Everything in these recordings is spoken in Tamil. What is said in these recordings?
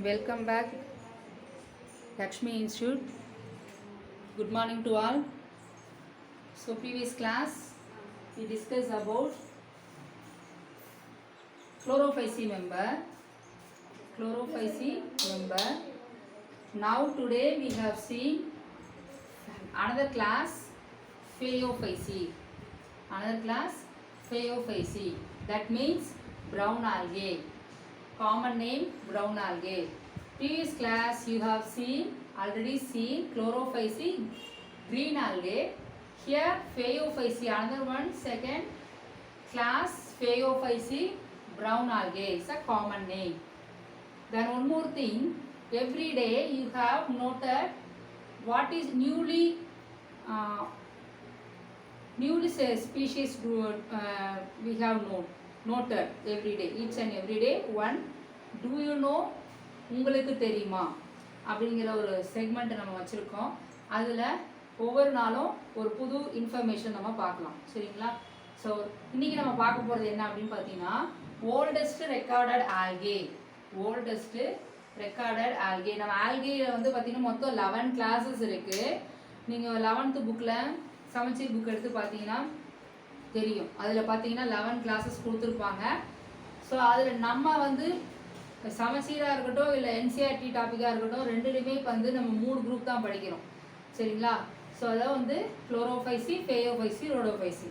Welcome back, Lakshmi Institute. Good morning to all. So previous class we discussed about chlorophyce member. Now today we have seen another class, phaeophyce. That means brown algae. Common name brown algae. Previous class you have already seen chlorophyce, green algae. Here phaeophyce, another one, second class phaeophyce, brown algae is a common name. Then one more thing, every day you have noted what is newly species we have noted every day, each and every day one. Do you know, உங்களுக்கு தெரியுமா அப்படிங்கிற ஒரு செக்மெண்ட் நம்ம வச்சுருக்கோம். அதில் ஒவ்வொரு நாளும் ஒரு புது இன்ஃபர்மேஷன் நம்ம பார்க்கலாம், சரிங்களா? ஸோ இன்றைக்கி நம்ம பார்க்க போகிறது என்ன அப்படின்னு பார்த்தீங்கன்னா, ஓல்டஸ்ட் ரெக்கார்டட் ஆல்கே. நம்ம ஆல்கேயில் வந்து பார்த்தீங்கன்னா மொத்தம் 11 கிளாஸஸ் இருக்குது. நீங்கள் 11th புக்கில் சமச்சீர் புக் எடுத்து பார்த்தீங்கன்னா தெரியும். அதில் பார்த்தீங்கன்னா 11 கிளாஸஸ் கொடுத்துருப்பாங்க. ஸோ அதில் நம்ம வந்து சமச்சீராக இருக்கட்டும் இல்லை என்சிஆர்டி டாப்பிக்காக இருக்கட்டும், ரெண்டுலேயுமே இப்போ வந்து நம்ம 3 குரூப் தான் படிக்கிறோம், சரிங்களா? ஸோ அதான் வந்து குளோரோஃபைசி, ஃபேயோஃபைசி, ரோடோஃபைசி.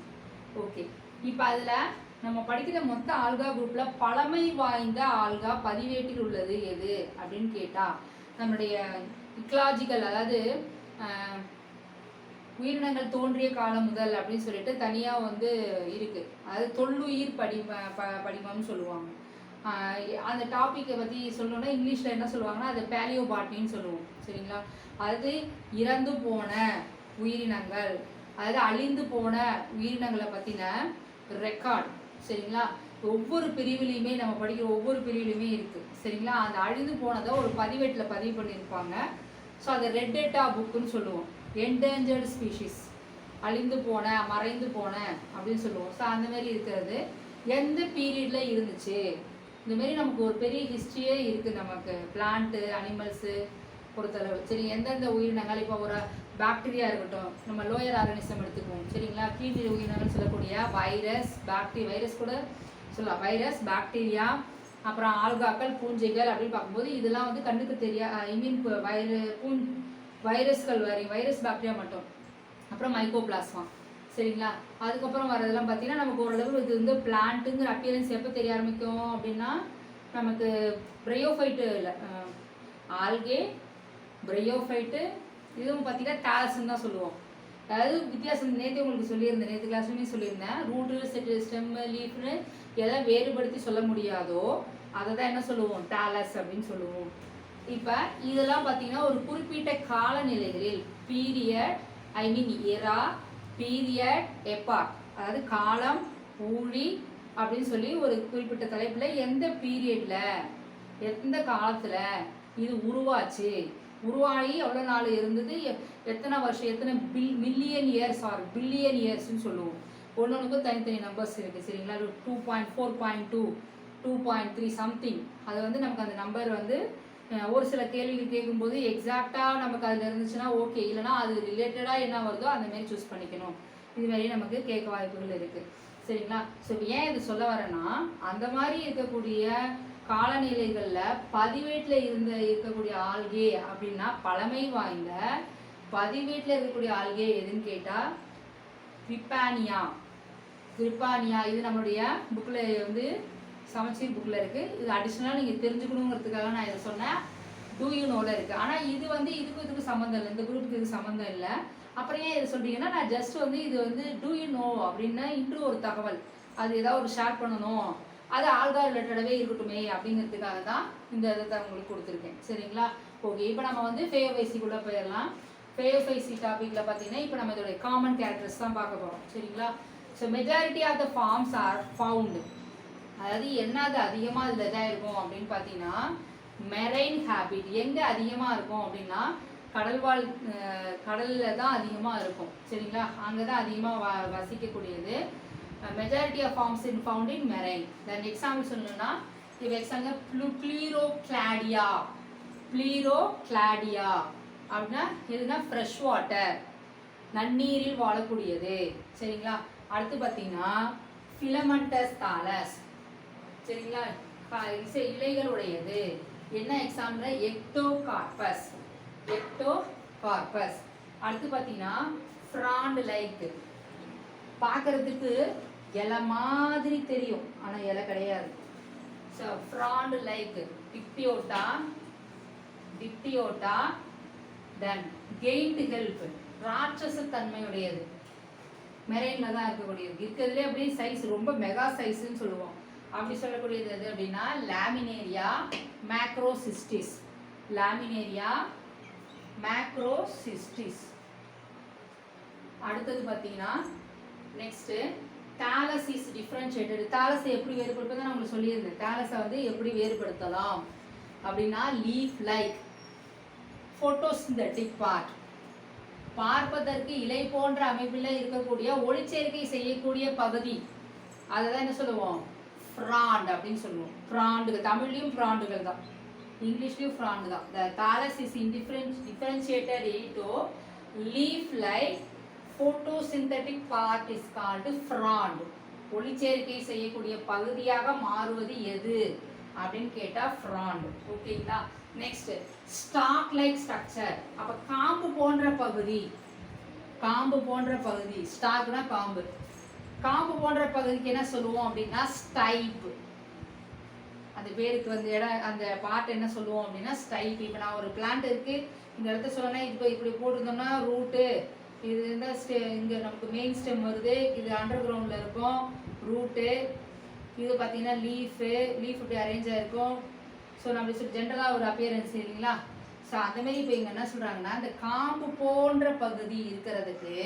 ஓகே, இப்போ அதில் நம்ம படிக்கிற மொத்த ஆல்கா குரூப்பில் பழமை வாய்ந்த ஆல்கா பதிவேட்டில் உள்ளது எது அப்படின்னு கேட்டால், நம்மளுடைய இக்லாஜிக்கல், அதாவது உயிரினங்கள் தோன்றிய காலம் முதல் அப்படின்னு சொல்லிட்டு தனியாக வந்து இருக்குது. அதாவது தொல்லுயிர் படிமம்னு சொல்லுவாங்க. அந்த டாப்பிக்கை பற்றி சொல்லணும்னா இங்கிலீஷில் என்ன சொல்லுவாங்கன்னா அது பேலியோபாட்னின்னு சொல்லுவோம், சரிங்களா? அதாவது இறந்து போன உயிரினங்கள், அதாவது அழிந்து போன உயிரினங்களை பற்றின ரெக்கார்ட், சரிங்களா? ஒவ்வொரு பிரிவுலையுமே நம்ம படிக்கிற ஒவ்வொரு பிரிவுலையுமே இருக்குது, சரிங்களா? அந்த அழிந்து போனதை ஒரு பதிவேட்டில் பதிவு பண்ணியிருப்பாங்க. ஸோ அதை ரெட் டேட்டா புக்குன்னு சொல்லுவோம். என்டேஞ்சர்டு ஸ்பீஷிஸ், அழிந்து போன, மறைந்து போன அப்படின்னு சொல்லுவோம். ஸோ அந்த மாதிரி இருக்கிறது எந்த பீரியடில் இருந்துச்சு, இந்தமாரி நமக்கு ஒரு பெரிய ஹிஸ்ட்ரியே இருக்குது நமக்கு, பிளான்ட்டு அனிமல்ஸு பொறுத்தளவு, சரி? எந்தெந்த உயிரினங்கள், இப்போ ஒரு பாக்டீரியா இருக்கட்டும், நம்ம லோயர் ஆர்கனிசம் எடுத்துக்குவோம், சரிங்களா? கீழ் உயிரினங்கள் சொல்லக்கூடிய வைரஸ், வைரஸ் கூட சொல்லலாம், வைரஸ், பாக்டீரியா, அப்புறம் ஆல்காக்கள், பூஞ்சைகள் அப்படின்னு பார்க்கும்போது இதெல்லாம் வந்து கண்ணுக்கு வைரஸ்கள் வைரஸ் பாக்டீரியா மட்டும், அப்புறம் மைக்கோபிளாஸ்மா, சரிங்களா? அதுக்கப்புறம் வரதெல்லாம் பார்த்தீங்கன்னா நமக்கு ஓரளவு இது வந்து பிளான்ட்டுங்கிற அப்பியரன்ஸ் எப்போ தெரிய ஆரம்பிக்கும் அப்படின்னா, நமக்கு பிரையோஃபைட்டு இல்லை, ஆல்கே, பிரையோஃபைட்டு, இதுவும் பார்த்தீங்கன்னா தாலஸ்ன்னு தான் சொல்லுவோம். அதாவது வித்தியாசம் நேற்று உங்களுக்கு சொல்லியிருந்தேன், நேற்று கிளாஸ்லையுமே சொல்லியிருந்தேன். ரூட்டு, ஸ்டெம், லீஃப்னு எதை வேறுபடுத்தி சொல்ல முடியாதோ அதை தான் என்ன சொல்லுவோம், டாலஸ் அப்படின்னு சொல்லுவோம். இப்போ இதெல்லாம் பார்த்தீங்கன்னா ஒரு குறிப்பிட்ட காலநிலைகளில் பீரியட், எரா, பீரியட், எபாக், அதாவது காலம், ஊழி அப்படின்னு சொல்லி ஒரு குறிப்பிட்ட தலைப்பில் எந்த பீரியடில் எந்த காலத்தில் இது உருவாகி எவ்வளோ நாள் இருந்தது, எத்தனை வருஷம், எத்தனை மில்லியன் இயர்ஸ் ஆர் பில்லியன் இயர்ஸ்ன்னு சொல்லுவோம். ஒன்றுக்கும் தனித்தனி நம்பர்ஸ் இருக்குது, சரிங்களா? 2.4.2, 2.3 சம்திங். அது வந்து நமக்கு அந்த நம்பர் வந்து ஒரு சில கேள்விகள் கேட்கும்போது எக்ஸாக்டாக நமக்கு அதில் இருந்துச்சுன்னா ஓகே, இல்லைனா அது ரிலேட்டடாக என்ன வருதோ அந்தமாரி சூஸ் பண்ணிக்கணும். இதுமாரி நமக்கு கேட்க வாய்ப்புகள் இருக்குது, சரிங்களா? ஸோ ஏன் இது சொல்ல வரேன்னா, அந்த மாதிரி இருக்கக்கூடிய காலநிலைகளில் பதிவேட்டில் இருக்கக்கூடிய ஆல்கே அப்படின்னா, பழமை வாய்ந்த பதிவேட்டில் இருக்கக்கூடிய ஆல்கே எதுன்னு கேட்டால் கிரிப்பானியா. இது நம்மளுடைய புக்கில் வந்து சமச்சீர் புக்கில் இருக்குது. இது அடிஷ்னலாக நீங்கள் தெரிஞ்சுக்கணுங்கிறதுக்காக நான் இதை சொன்னேன். டூ யூ நோவில் இருக்குது. ஆனால் இது வந்து இதுக்கு சம்மந்தம் இல்லை, இந்த குரூப்புக்கு இது சம்மந்தம் இல்லை. அப்புறம் ஏன் இதை சொல்கிறீங்கன்னா, நான் ஜஸ்ட் வந்து இது வந்து டூ யூ நோ அப்படின்னா இன்று ஒரு தகவல், அது ஏதாவது ஒரு ஷேர் பண்ணணும், அது ஆல்கா ரிலேட்டடாகவே இருக்கட்டுமே அப்படிங்கிறதுக்காக தான் இந்த இதை உங்களுக்கு கொடுத்துருக்கேன், சரிங்களா? ஓகே, இப்போ நம்ம வந்து ஃபேயோஃபைசிக்குள்ளே போயிடலாம். ஃபேயோஃபைசி டாப்பிக்கில் பார்த்தீங்கன்னா இப்போ நம்ம இதோடைய காமன் கேரக்டர்ஸ் தான் பார்க்க போகிறோம், சரிங்களா? So majority of the forms are found. அதாவது என்னது அதிகமாக இதில் இதாக இருக்கும் அப்படின்னு பார்த்தீங்கன்னா, மெரைன் ஹேபிட். எங்கே அதிகமாக இருக்கும் அப்படின்னா கடலில் தான் அதிகமாக இருக்கும், சரிங்களா? அங்கே தான் அதிகமாக வசிக்கக்கூடியது. Majority of forms found in marine. Then example சொல்லணும்னா இப்போ எக்ஸாம்பிள் ப்ளீரோக்ளாடியா. ப்ளீரோக்ளாடியா அப்படின்னா எதுனா ஃப்ரெஷ் வாட்டர், நன்னீரில் வாழக்கூடியது. சரிங்களா? அடுத்து பார்த்தீங்கன்னா ஃபிலமெண்டஸ் தாலஸ். சரிங்களா? இலைகள் உடையது. என்ன எக்ஸாம்பிள்? எக்டோகார்பஸ். எக்டோகார்பஸ். அடுத்து பார்த்தீங்கன்னா ஃப்ராண்ட் லைக். பார்க்கறதுக்கு இலை மாதிரி தெரியும், ஆனால் இலை கிடையாது. So frond like. Dictyota. Dictyota. Then giant kelp. ராட்சச தன்மையுடையது, மெரைன்ல தான் இருக்கக்கூடியது. இருக்கிறதுலே அப்படியே சைஸ் ரொம்ப மெகா சைஸ்ன்னு சொல்லுவோம். அப்படி சொல்லக்கூடியது எது அப்படின்னா லாமினேரியா மேக்ரோசிஸ்டிஸ். லாமினேரியா மேக்ரோசிஸ்டிஸ். அடுத்தது பார்த்தீங்கன்னா நெக்ஸ்ட் தாலஸ் இஸ் டிஃபரன்ஷியேட்டட். தாலஸை எப்படி வேறுபடுத்துறது நான் உங்களுக்கு சொல்லியிருந்தேன். தாலஸை வந்து எப்படி வேறுபடுத்தலாம் அப்படின்னா லீஃப் லைக் ஃபோட்டோசிந்தட்டிக் பார்ட். பார்ப்பதற்கு இலை போன்ற அமைப்பில் இருக்கக்கூடிய ஒளிச்சேர்க்கை செய்யக்கூடிய பகுதி, அதை தான் என்ன சொல்லுவோம்? ஃப்ராண்ட் அப்படின்னு சொல்லுவோம். ஃப்ராண்டுகள், தமிழ்லையும் ஃப்ராண்டுகள் தான், இங்கிலீஷ்லையும் ஃப்ராண்டு தான். The thallus is differentiated into leaf like photosynthetic part is called frond. ஒளிச்சேர்க்கை செய்யக்கூடிய பகுதியாக மாறுவது எது அப்படின்னு கேட்டா ஃப்ராண்ட். ஓகேங்களா? Next stalk like structure. அப்ப காம்பு போன்ற பகுதி. காம்பு போன்ற பகுதி, ஸ்டாக்னா காம்பு. காம்பு போன்ற பகுதிக்கு என்ன சொல்லுவோம் அப்படின்னா ஸ்டைப். அந்த பேருக்கு வந்து இடம், அந்த பார்ட் என்ன சொல்லுவோம் அப்படின்னா ஸ்டைப். இப்போ நான் ஒரு பிளான்ட் இருக்கு, இந்த இடத்த சொல்லணும், இப்போ இப்படி போட்டிருந்தோம்னா ரூட்டு, இது இருந்தால் இங்கே நமக்கு மெயின் ஸ்டெம் வருது, இது அண்டர் கிரவுண்டில் இருக்கும் ரூட்டு, இது பார்த்தீங்கன்னா லீஃபு இப்படி அரேஞ்ச் ஆகிருக்கும். ஸோ நம்ம சொல்லி ஜென்ரலாக ஒரு அப்பியரன்ஸ் இல்லைங்களா? ஸோ அந்தமாரி இப்போ இங்கே என்ன சொல்கிறாங்கன்னா இந்த காம்பு போன்ற பகுதி இருக்கிறதுக்கு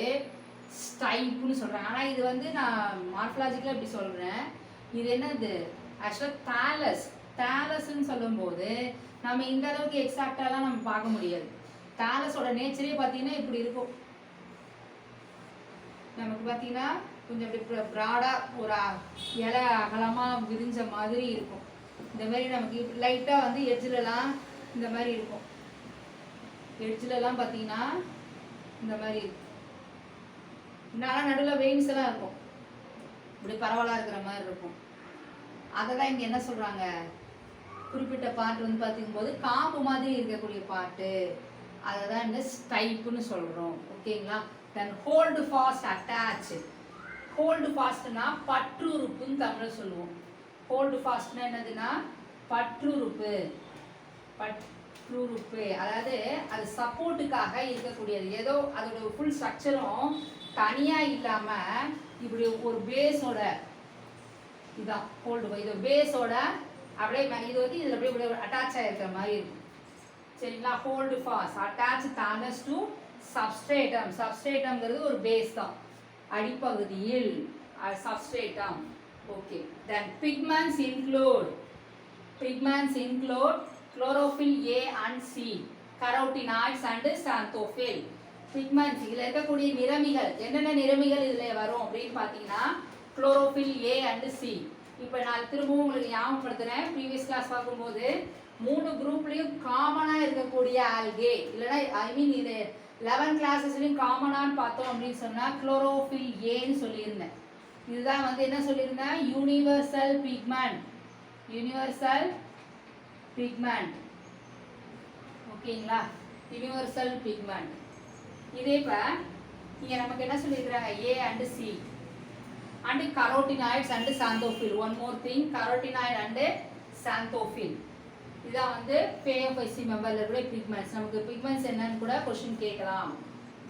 ஸ்டைப்புன்னு சொல்கிறாங்க. ஆனால் இது வந்து நான் மார்ஃபலாஜிக்கலாக இப்படி சொல்கிறேன். இது என்னது? ஆக்சுவலாக தாலஸ். தாலஸ்ன்னு சொல்லும்போது நம்ம இந்த அளவுக்கு எக்ஸாக்டாலாம் நம்ம பார்க்க முடியாது. தாலஸோட நேச்சரே பார்த்தீங்கன்னா இப்படி இருக்கும். நமக்கு பார்த்தீங்கன்னா கொஞ்சம் அப்படி ப்ராடாக ஒரு இலை அகலமாக விரிஞ்ச மாதிரி இருக்கும். இந்த மாதிரி நமக்கு லைட்டாக வந்து எட்ஜிலலாம் இந்த மாதிரி இருக்கும். எட்ஜிலலாம் பார்த்தீங்கன்னா இந்த மாதிரி இருக்கும். இன்னும் நடுவில் வெயின்ஸ் எல்லாம் இருக்கும், இப்படி பரவலாக இருக்கிற மாதிரி இருக்கும். அதை தான் இங்கே என்ன சொல்கிறாங்க, குறிப்பிட்ட பார்ட் வந்து பார்த்திங்கும்போது காம்பு மாதிரி இருக்கக்கூடிய பார்ட்டு, அதை தான் இந்த ஸ்டைப்புன்னு சொல்கிறோம். ஓகேங்களா? தென் ஹோல்டு ஃபாஸ்ட் அட்டாச். ஹோல்டு ஃபாஸ்ட்னா பற்றுறுப்புன்னு தமிழில் சொல்லுவோம். ஹோல்டு ஃபாஸ்ட்னா என்னதுன்னா பற்றுறுப்பு. பற்றுறுப்பு அதாவது அது சப்போர்ட்டுக்காக இருக்கக்கூடியது. ஏதோ அதோட ஃபுல் ஸ்ட்ரக்சரும் தனியாக இல்லாமல் இப்படி ஒரு பேஸோட, இதுதான் ஹோல்டு, இது பேஸோட அப்படியே இது வந்து இதில் அப்படியே இப்படி அட்டாச் ஆகிருக்கிற மாதிரி இருக்கும். சரிங்களா? Holdfast attach thallus to substratum. சப்ஸ்ட்ரேட்டம்ங்கிறது ஒரு பேஸ் தான், அடிப்பகுதியில் substratum. Okay. Then pigments include chlorophyll A and C, carotenoids and xanthophyll. Pigments இதில் இருக்கக்கூடிய நிறமிகள், என்னென்ன நிறமிகள் இதில் வரும் அப்படின்னு பார்த்தீங்கன்னா chlorophyll A and C. இப்போ நான் திரும்பவும் உங்களுக்கு ஞாபகப்படுத்துகிறேன். ப்ரீவியஸ் கிளாஸ் பார்க்கும்போது 3 குரூப்லேயும் காமனாக இருக்கக்கூடிய ஆல்கே, இல்லைன்னா ஐ மீன் இது 11 கிளாஸஸ்லையும் காமனான்னு பார்த்தோம் அப்படின்னு சொன்னால் chlorophyll Aன்னு சொல்லியிருந்தேன். இதுதான் வந்து என்ன சொல்லியிருந்தேன், யூனிவர்சல் பிக்மெண்ட். Universal pigment. ஓகேங்களா? Universal pigment. இதே இப்போ இங்கே நமக்கு என்ன சொல்லியிருக்கிறாங்க, A and C and carotenoids and xanthophyll. One more thing, carotenoid and xanthophyll. இதான் வந்து பேஎஃப்ஐசி மெம்பரில் கூட பிக்மெண்ட்ஸ். நமக்கு பிக்மெண்ட்ஸ் என்னன்னு கூட கொஸ்டின் கேட்கலாம்.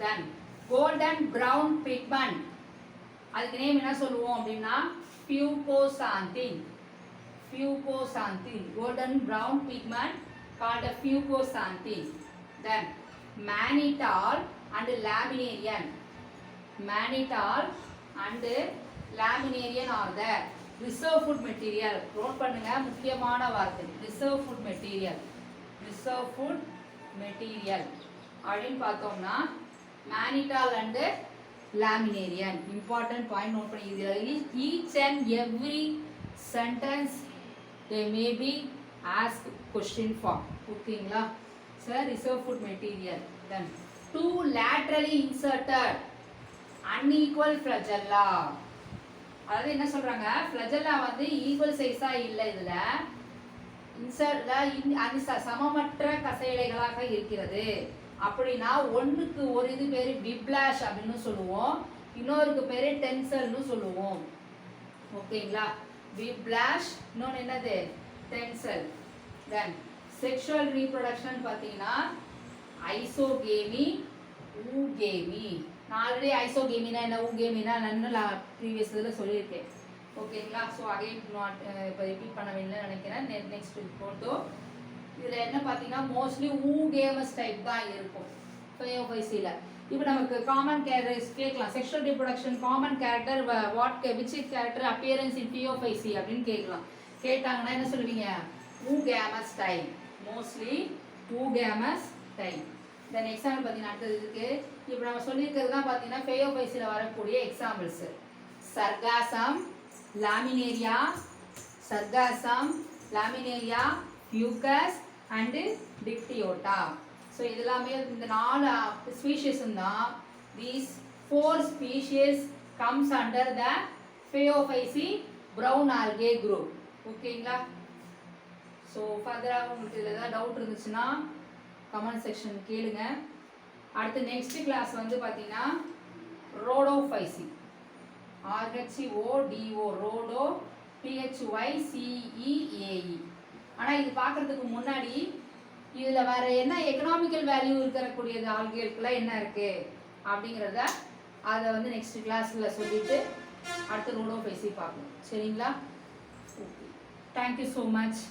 தென் கோல்டன் ப்ரௌன் பிக்மெண்ட், அதுக்கு நேம் என்ன சொல்லுவோம் அப்படின்னா ஃபியூகோசாந்தின். ஃபியூகோசாந்தின், golden brown pigment called a fucoxanthin. Then mannitol and laminarian. Mannitol and laminarian are the reserve food material. Note பண்ணுங்க, முக்கியமான வார்த்தை reserve food material. reserve food material அப்படின்னு பார்த்தோம்னா mannitol and laminarian. important point note பண்ணி, each and every sentence they may be asked question form. ஓகேங்களா சார் ரிசர்வ் ஃபுட் மெட்டீரியல். தென் 2 laterally inserted unequal flagella. அதாவது என்ன சொல்றாங்க, flagella வந்து ஈக்குவல் சைஸா இல்லை, இதுல இன்சர்ட்ல சமமற்ற கசையிலைகளாக இருக்கிறது. அப்படின்னா ஒன்றுக்கு ஒரு இது பேரு விப்ளாஷ் அப்படின்னு சொல்லுவோம், இன்னொருக்கு பேரு டென்சல்னு சொல்லுவோம். ஓகேங்களா, விப்ளாஷ் இன்னொன்று என்னது டென்சல். தென் செக்ஷுவல் ரீப்ரொடக்ஷன் பார்த்தீங்கன்னா ஐசோகேமி, ஊகேமி. நான் ஆல்ரெடி ஐசோகேமினா என்ன ஊகேமினா என்னன்னு ப்ரீவியஸ் இதில் சொல்லியிருக்கேன். ஓகேங்களா, ஸோ அகைன் நாட் இப்போ ரிப்பீட் பண்ண வேண்டியது நினைக்கிறேன். நெக்ஸ்ட் ஃபோட்டோ இதில் என்ன பார்த்தீங்கன்னா மோஸ்ட்லி ஊகேமஸ் டைப் தான் இருக்கும் ஃபையோஃபைசியில். இப்போ நமக்கு காமன் கேரக்டர்ஸ் கேட்கலாம், sexual reproduction common character what which character appearance in Phaeophyceae அப்படின்னு கேட்கலாம். கேட்டாங்கன்னா என்ன சொல்லுவீங்க, oogamous type, mostly oogamous type. Then example பார்த்தீங்கன்னா அடுத்தது இதுக்கு இப்போ நம்ம சொல்லியிருக்கிறது தான் பார்த்தீங்கன்னா ஃபையோஃபைசியில் வரக்கூடிய examples. Sargassum, Laminaria, Sargassum, Laminaria, Fucus and Dictyota. So இதெல்லாமே இந்த 4 ஸ்பீஷிஸ் தான். These 4 species comes under the Phaeophyceae brown algae group. ஓகேங்களா, ஸோ ஃபர்தராக உங்களுக்கு இதில் ஏதாவது டவுட் இருந்துச்சுன்னா கமெண்ட் செக்ஷன் கேளுங்க. அடுத்து நெக்ஸ்ட் கிளாஸ் வந்து பார்த்தீங்கன்னா ரோடோஃபைசி, RHODO ரோடோ, PHYCEAE. ஆனால் இது பார்க்குறதுக்கு முன்னாடி இதில் வேற என்ன எக்கனாமிக்கல் வேல்யூ இருக்கக்கூடியது ஆல்கேல்குள்ள என்ன இருக்கு அப்படிங்கிறத அதை வந்து நெக்ஸ்ட் கிளாஸில் சொல்லிட்டு அடுத்து ரோடோஃபைசி பார்க்கணும். சரிங்களா, ஓகே, தேங்க்யூ ஸோ மச்.